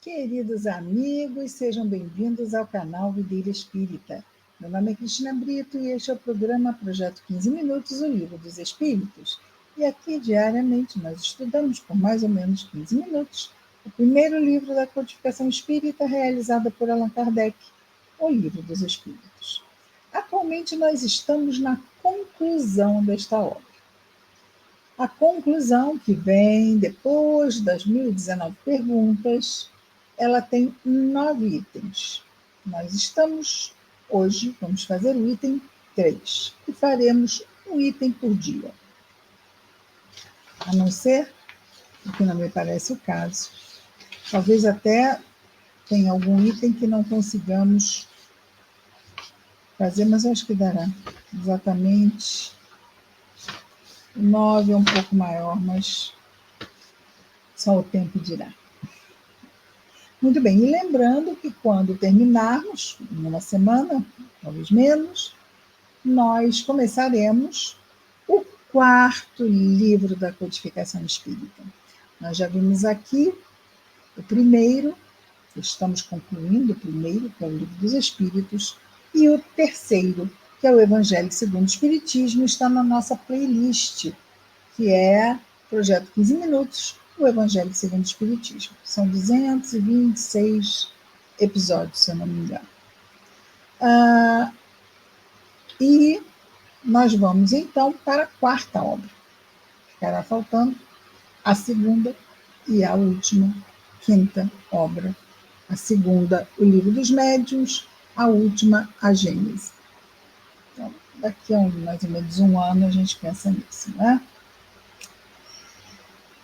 Queridos amigos, sejam bem-vindos ao canal Videira Espírita. Meu nome é Cristina Brito e este é o programa Projeto 15 Minutos, o Livro dos Espíritos. E aqui, diariamente, nós estudamos por mais ou menos 15 minutos o primeiro livro da codificação espírita realizada por Allan Kardec, o Livro dos Espíritos. Atualmente, nós estamos na conclusão desta obra. A conclusão, que vem depois das 1019 perguntas, ela tem 9 itens. Nós estamos, hoje, vamos fazer o item 3, e faremos um item por dia. A não ser, o que não me parece o caso, talvez até tenha algum item que não consigamos fazer, mas eu acho que dará. Exatamente. O 9 é um pouco maior, mas só o tempo dirá. Muito bem, e lembrando que quando terminarmos, numa semana, talvez menos, nós começaremos o quarto livro da codificação espírita. Nós já vimos aqui o primeiro, estamos concluindo o primeiro, que é o Livro dos Espíritos, e o terceiro, que é o Evangelho segundo o Espiritismo, está na nossa playlist, que é Projeto 15 Minutos, o Evangelho segundo o Espiritismo. São 226 episódios, se eu não me engano. E nós vamos, então, para a quarta obra. Ficará faltando a segunda e a última, quinta obra. A segunda, o Livro dos Médiuns, a última, a Gênese. Então, daqui a mais ou menos um ano a gente pensa nisso, né?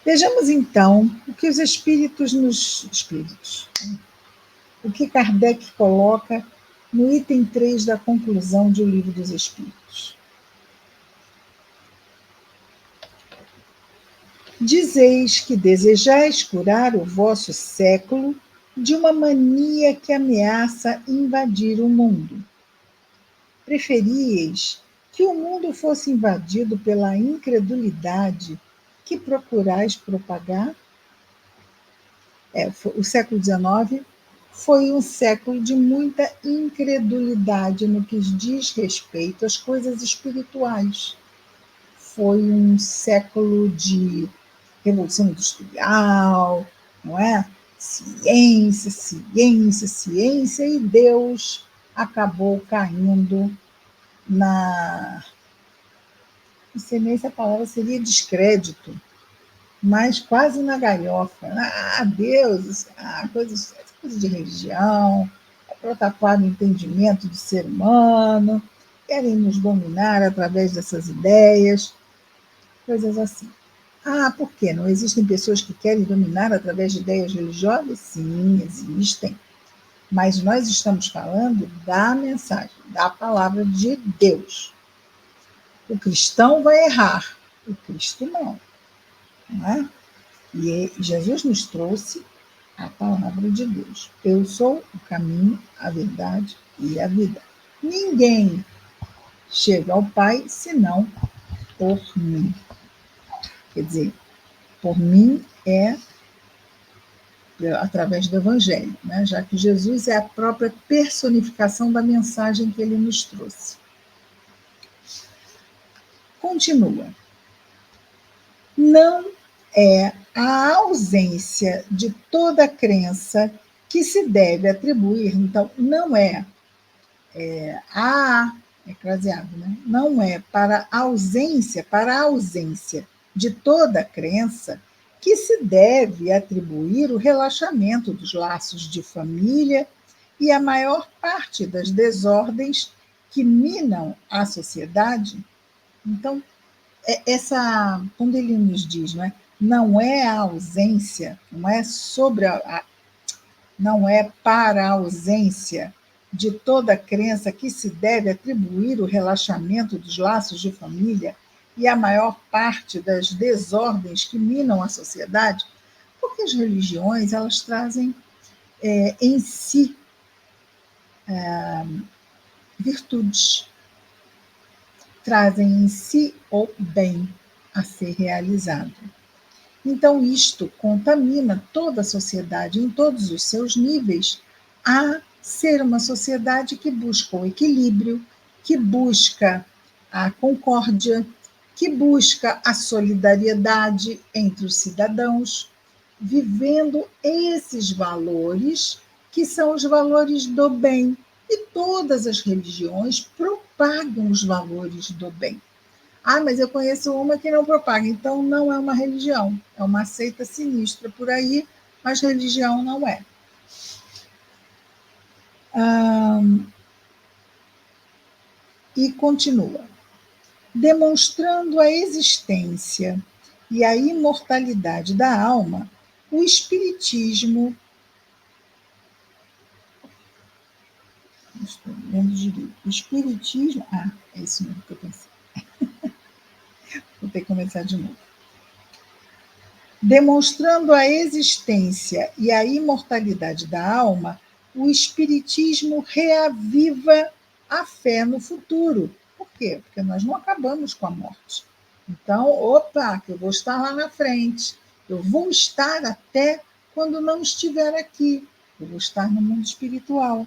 Vejamos, então, o que os o que Kardec coloca no item 3 da conclusão de O Livro dos Espíritos. Dizeis que desejais curar o vosso século de uma mania que ameaça invadir o mundo. Preferíeis que o mundo fosse invadido pela incredulidade que procurais propagar? O século XIX foi um século de muita incredulidade no que diz respeito às coisas espirituais. Foi um século de revolução industrial, não é? Ciência, ciência, ciência, e Deus acabou caindo não sei nem se a palavra seria descrédito, mas quase na galhofa. Deus, coisa de religião, é para tapar o entendimento do ser humano, querem nos dominar através dessas ideias, coisas assim. Por quê? Não existem pessoas que querem dominar através de ideias religiosas? Sim, existem. Mas nós estamos falando da mensagem, da palavra de Deus. O cristão vai errar, o Cristo não é? E Jesus nos trouxe a palavra de Deus. Eu sou o caminho, a verdade e a vida. Ninguém chega ao Pai senão por mim. Quer dizer, por mim é através do Evangelho, né? Já que Jesus é a própria personificação da mensagem que ele nos trouxe. Continua. Não é a ausência de toda crença que se deve atribuir, então, não é craseado, né? Não é para a ausência de toda crença que se deve atribuir o relaxamento dos laços de família e a maior parte das desordens que minam a sociedade. Então, quando ele nos diz, não é a ausência, não é sobre não é para a ausência de toda crença que se deve atribuir o relaxamento dos laços de família e a maior parte das desordens que minam a sociedade, porque as religiões, elas trazem em si virtudes, trazem em si o bem a ser realizado. Então, isto contamina toda a sociedade em todos os seus níveis a ser uma sociedade que busca o equilíbrio, que busca a concórdia, que busca a solidariedade entre os cidadãos, vivendo esses valores que são os valores do bem. E todas as religiões propagam os valores do bem. Ah, mas eu conheço uma que não propaga, então não é uma religião, é uma seita sinistra por aí, mas religião não é. E continua. Demonstrando a existência e a imortalidade da alma, o Espiritismo. Estou lendo direito. O Espiritismo. É isso mesmo que eu pensei. Vou ter que começar de novo. Demonstrando a existência e a imortalidade da alma, o Espiritismo reaviva a fé no futuro. Por quê? Porque nós não acabamos com a morte. Então, opa, que eu vou estar lá na frente. Eu vou estar até quando não estiver aqui. Eu vou estar no mundo espiritual.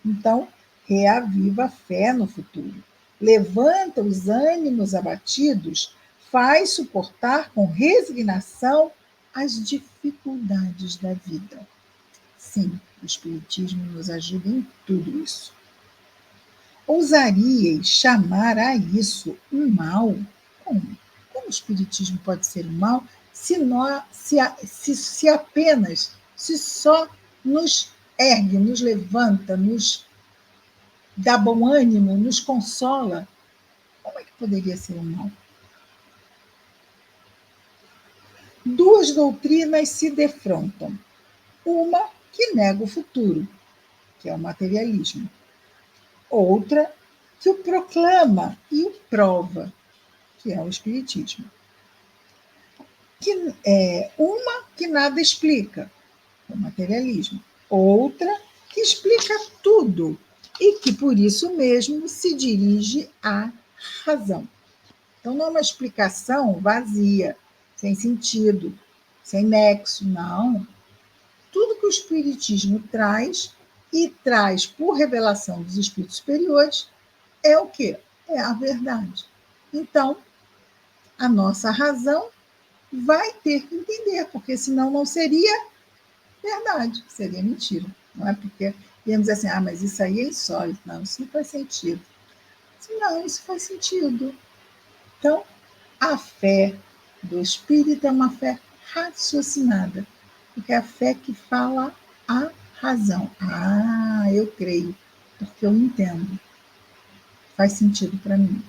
Então, reaviva a fé no futuro. Levanta os ânimos abatidos, faz suportar com resignação as dificuldades da vida. Sim, o Espiritismo nos ajuda em tudo isso. Ousarias chamar a isso um mal? Como? Como o Espiritismo pode ser um mal se apenas, se só nos ergue, nos levanta, nos dá bom ânimo, nos consola? Como é que poderia ser um mal? Duas doutrinas se defrontam. Uma que nega o futuro, que é o materialismo. Outra que o proclama e o prova, que é o espiritismo. Uma que nada explica, o materialismo. Outra que explica tudo e que, por isso mesmo, se dirige à razão. Então, não é uma explicação vazia, sem sentido, sem nexo, não. Tudo que o Espiritismo traz, e traz por revelação dos espíritos superiores, é o quê? É a verdade. Então, a nossa razão vai ter que entender, porque senão não seria verdade, seria mentira. Não é porque íamos dizer assim, mas isso aí é insólito. Não, isso não faz sentido. Não, isso faz sentido. Então, a fé do espírito é uma fé raciocinada, porque é a fé que fala a razão. Eu creio, porque eu entendo. Faz sentido para mim.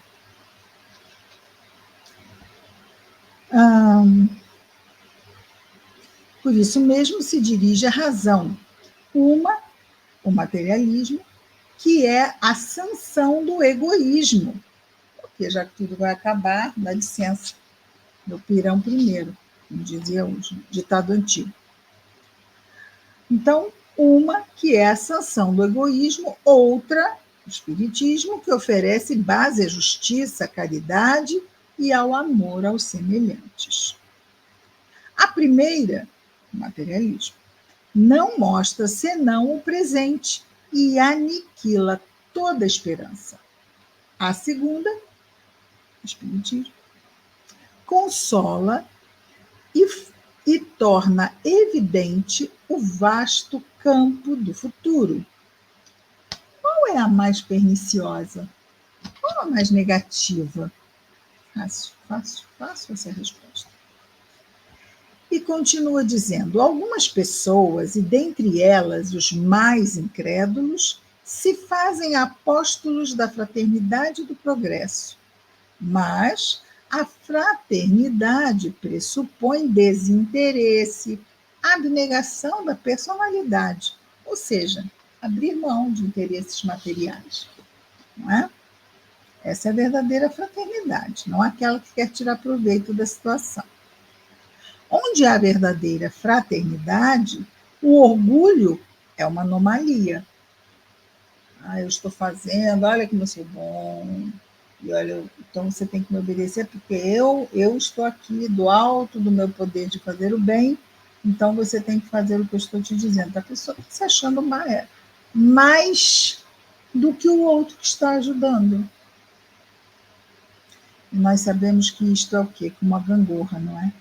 Por isso mesmo se dirige à razão. Uma, o materialismo, que é a sanção do egoísmo, porque já que tudo vai acabar, dá licença, meu pirão primeiro, como dizia o ditado antigo. Então, uma que é a sanção do egoísmo, outra, o espiritismo, que oferece base à justiça, à caridade e ao amor aos semelhantes. A primeira, o materialismo, não mostra senão o presente e aniquila toda esperança. A segunda, o espiritismo, consola e torna evidente o vasto campo do futuro. Qual é a mais perniciosa? Qual a mais negativa? Fácil essa resposta. E continua dizendo: algumas pessoas, e dentre elas os mais incrédulos, se fazem apóstolos da fraternidade e do progresso. Mas a fraternidade pressupõe desinteresse, abnegação da personalidade, ou seja, abrir mão de interesses materiais. Não é? Essa é a verdadeira fraternidade, não aquela que quer tirar proveito da situação. Onde há verdadeira fraternidade, o orgulho é uma anomalia. Eu estou fazendo, olha como eu sou bom. E olha, então você tem que me obedecer, porque eu estou aqui do alto do meu poder de fazer o bem, então você tem que fazer o que eu estou te dizendo. A pessoa está se achando mais do que o outro que está ajudando. E nós sabemos que isto é o quê? Como uma gangorra, não é?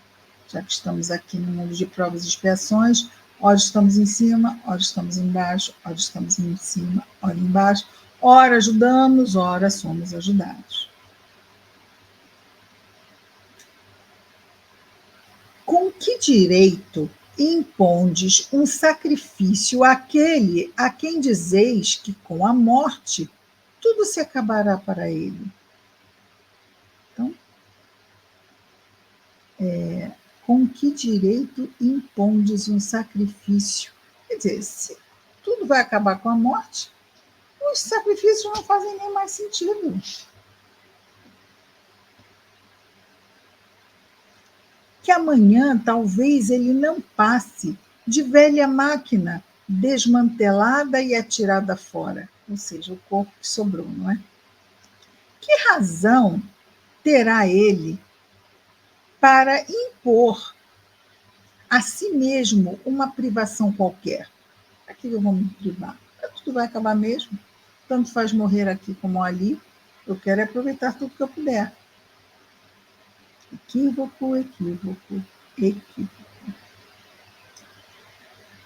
Já que estamos aqui no mundo de provas e expiações, ora estamos em cima, ora estamos embaixo, ora estamos em cima, ora embaixo, ora ajudamos, ora somos ajudados. Com que direito impondes um sacrifício àquele a quem dizeis que com a morte tudo se acabará para ele? Então, com que direito impondes um sacrifício? Quer dizer, se tudo vai acabar com a morte, os sacrifícios não fazem nem mais sentido. Que amanhã talvez ele não passe de velha máquina desmantelada e atirada fora, ou seja, o corpo que sobrou, não é? Que razão terá ele para impor a si mesmo uma privação qualquer? Para que eu vou me privar? Tudo vai acabar mesmo. Tanto faz morrer aqui como ali. Eu quero aproveitar tudo que eu puder. Equívoco, equívoco, equívoco.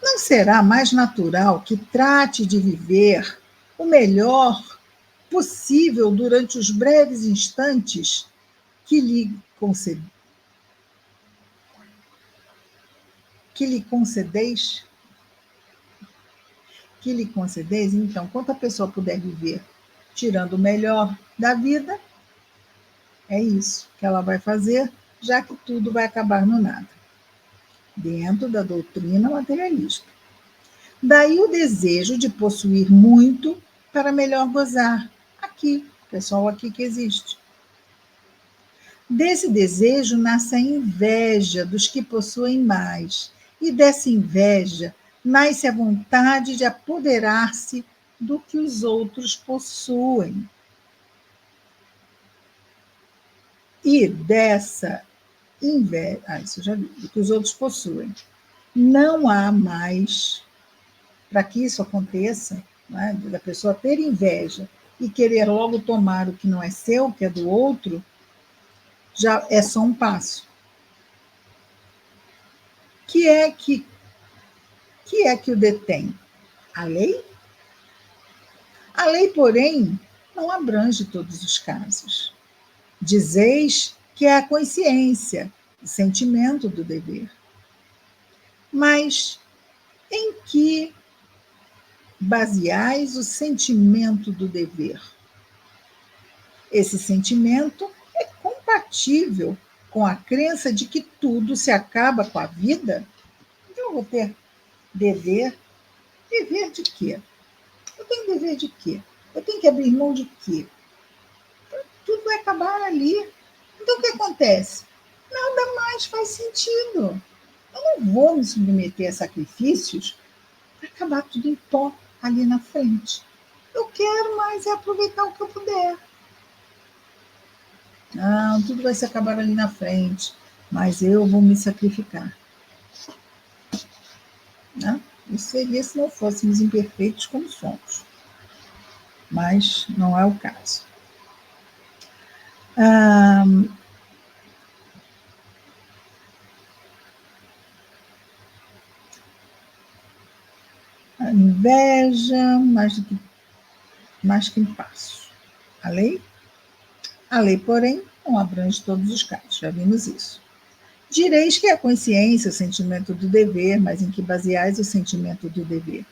Não será mais natural que trate de viver o melhor possível durante os breves instantes que lhe, que lhe concedeis? Que lhe concedeis? Então, quanto a pessoa puder viver tirando o melhor da vida, é isso que ela vai fazer, já que tudo vai acabar no nada, dentro da doutrina materialista. Daí o desejo de possuir muito para melhor gozar. Aqui, pessoal, aqui que existe. Desse desejo nasce a inveja dos que possuem mais, e dessa inveja nasce a vontade de apoderar-se do que os outros possuem. E dessa inveja, isso eu já vi, do que os outros possuem. Não há mais, para que isso aconteça, né, da pessoa ter inveja e querer logo tomar o que não é seu, que é do outro, já é só um passo. Que é que o detém? A lei? A lei, porém, não abrange todos os casos. Dizeis que é a consciência, o sentimento do dever. Mas em que baseais o sentimento do dever? Esse sentimento é compatível com a crença de que tudo se acaba com a vida? Então, eu vou ter dever. Dever de quê? Eu tenho dever de quê? Eu tenho que abrir mão de quê? Tudo vai acabar ali. Então, o que acontece? Nada mais faz sentido. Eu não vou me submeter a sacrifícios para acabar tudo em pó ali na frente. Eu quero mais é aproveitar o que eu puder. Não, tudo vai se acabar ali na frente, mas eu vou me sacrificar. Né? Isso seria se não fôssemos imperfeitos como somos. Mas não é o caso. A inveja, mais que um passo. A lei? A lei, porém, não abrange todos os casos, já vimos isso. Direis que é a consciência, o sentimento do dever, mas em que baseais o sentimento do dever?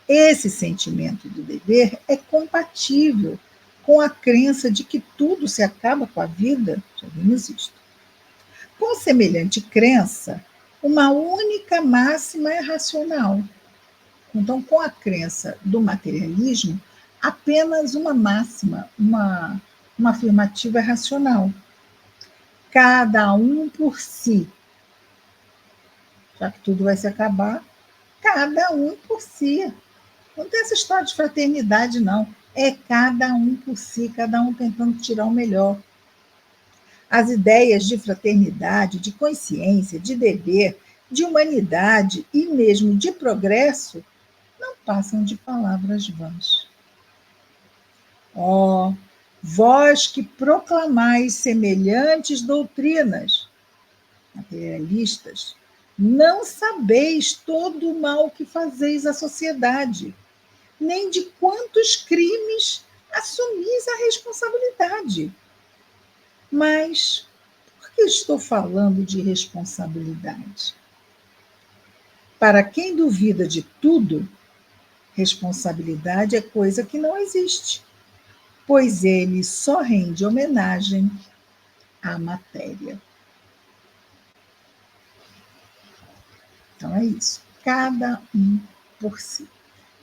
Esse sentimento do dever é compatível com a crença de que tudo se acaba com a vida, já vimos isso. Com semelhante crença, uma única máxima é racional. Então, com a crença do materialismo, apenas uma máxima, uma afirmativa é racional. Cada um por si. Já que tudo vai se acabar, cada um por si. Não tem essa história de fraternidade, não. É cada um por si, cada um tentando tirar o melhor. As ideias de fraternidade, de consciência, de dever, de humanidade e mesmo de progresso não passam de palavras vãs. Ó, vós que proclamais semelhantes doutrinas, materialistas, não sabeis todo o mal que fazeis à sociedade, nem de quantos crimes assumis a responsabilidade. Mas por que estou falando de responsabilidade? Para quem duvida de tudo, responsabilidade é coisa que não existe, pois ele só rende homenagem à matéria. Então é isso. Cada um por si.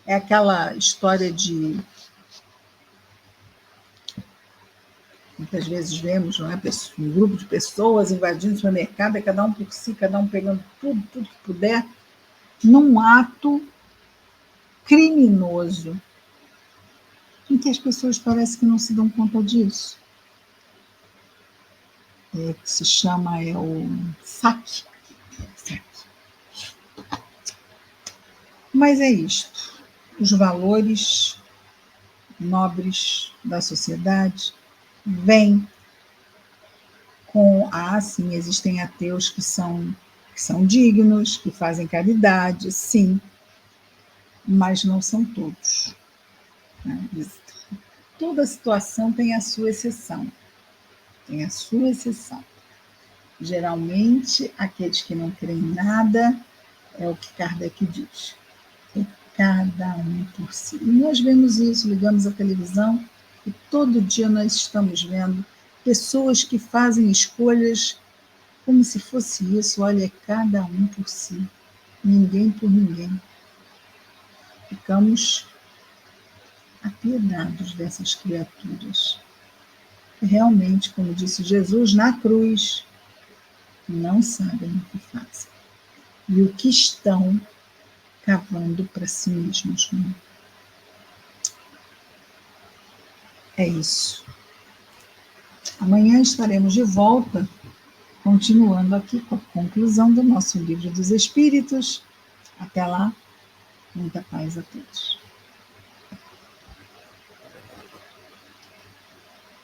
É aquela história de. Muitas vezes vemos, não é? Um grupo de pessoas invadindo o supermercado, é cada um por si, cada um pegando tudo, tudo que puder, num ato criminoso, em que as pessoas parecem que não se dão conta disso. Que se chama o saque. Mas é isto. Os valores nobres da sociedade vêm com sim, existem ateus que são dignos, que fazem caridade, sim, mas não são todos. Né? Toda situação tem a sua exceção. Tem a sua exceção. Geralmente, aqueles que não creem em nada, é o que Kardec diz. É cada um por si. E nós vemos isso, ligamos a televisão, e todo dia nós estamos vendo pessoas que fazem escolhas como se fosse isso, olha, é cada um por si, ninguém por ninguém. Ficamos apiedados dessas criaturas. Realmente, como disse Jesus na cruz, não sabem o que fazem. E o que estão cavando para si mesmos. Né? É isso. Amanhã estaremos de volta, continuando aqui com a conclusão do nosso Livro dos Espíritos. Até lá, muita paz a todos.